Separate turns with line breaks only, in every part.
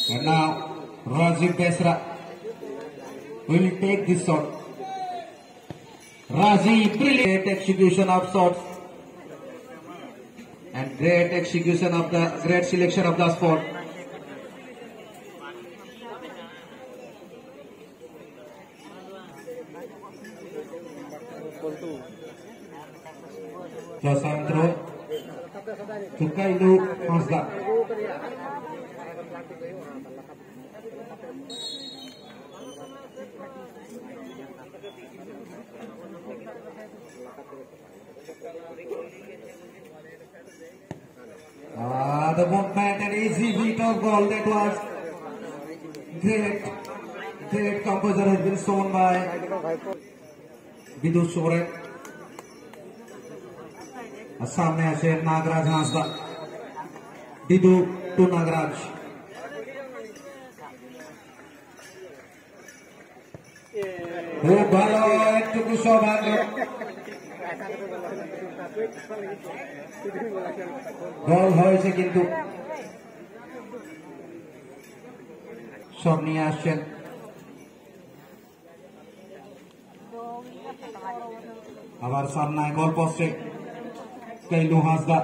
And now Rajiv Besra will take this shot. Rajiv, brilliant execution of shots and great selection of the spot. Plus time throw to Kailu Mazda. The movement and easy beat of goal, that was great composure has been shown by Vidu Soren. सामने ऐसे Nagraj Hansda Vidu to Nagraj. वो भालो একটুকু সৌভাগ্য গোল হয়েছে কিন্তু সব নিয়ে আসছেন আবার সামনে গোল পোস্টে Kailu Hazda.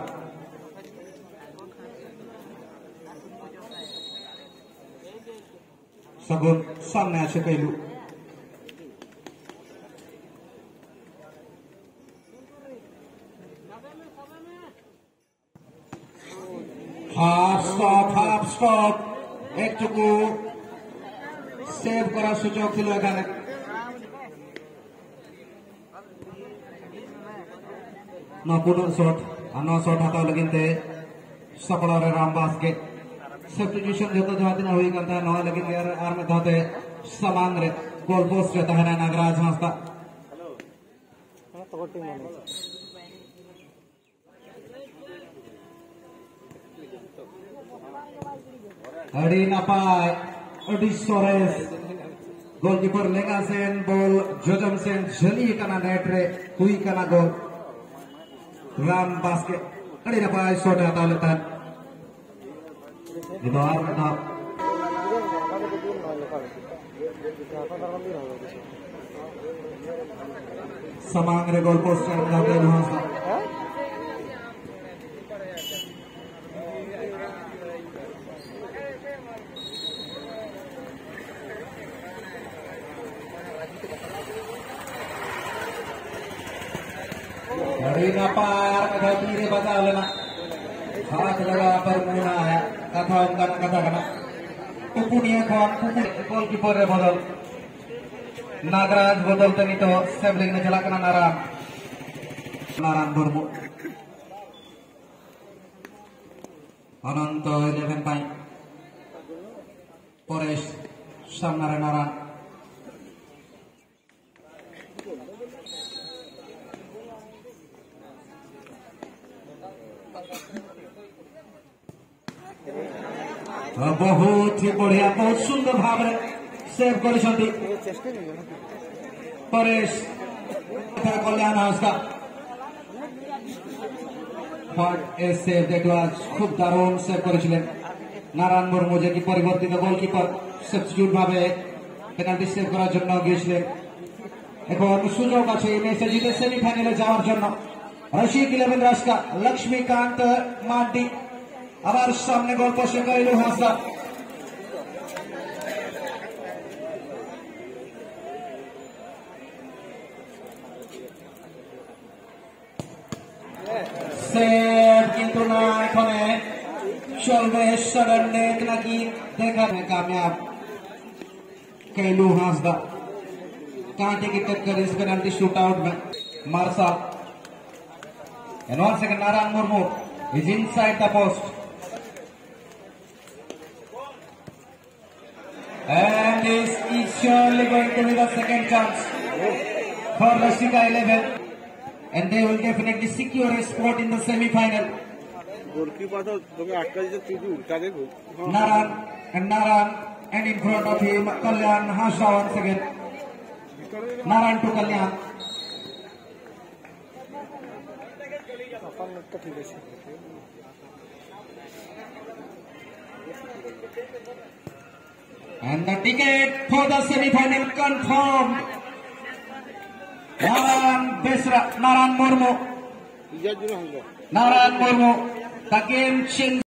Sagun सामने আসে Kailu. Half stop. একটুকু সেভ করার সুযোগ ছিল এখানে no shot hata laginte सफल और रामबास के सब्स्टिट्यूशन जो तो जाती ना हुई करता है नौ लेकिन यार आर में होते समान रे गोल पोस्ट रहता है नागराज हांसदा अड़ी नापाय अड़ी सोरेस गोलकीपर लेगा सेन बॉल जोजम सेन जली कना नेट रे हुई कना गोल राम बास्केट अड़ी नापाय शॉट आता लेता इधर में था समांग रे गोल पोस्ट में जाते वहां से अरीना पार कथा धीरे बचा लेना हाथ लगा पर मुना है कथा उनका कथा करना पुपुनिया खान गोलकीपर रे बदल नागराज बदल तनी तो सेबलिंग ने चला करना नारायण मुर्मू अनंत 11 पाई परेश सामने नारायण बहुत ही बढ़िया बहुत सुंदर भाव सेव कर परेश कल्याण हांसदा खूब दारुण सेव कर नारायण मुर्मू जे कि परिवर्तित गोलकीपर सबस्टिट्यूट भावे पेनाल्टी सेव करार जन्य गिয়েছিলেন এখন সুযোগ আছে এই ম্যাচে জিতে সেমিফাইনালে যাওয়ার জন্য রশিদ 11 রাস্কা লক্ষ্মীকান্ত মান্ডি আবার সামনে গোল পোস্টে কাইলু হাসদা সেভ কিন্তু না এখানে চলবে সাডেন ডেথ নাকি দেখাবে কামিয়াব কাইলু হাসদা कांटे की टक्कर इस पेनल्टी शूट आउट में martial and once again Narayan Murmu is inside the post and this is surely going to be the second chance for Rashika 11 and they will definitely secure a spot in the semi-final. Narayan and in front of him Kalyan Hasha once again. Narayan to Kalyan ठीक है And the ticket for the semi-final confirmed. Naran Murmu. The game changed.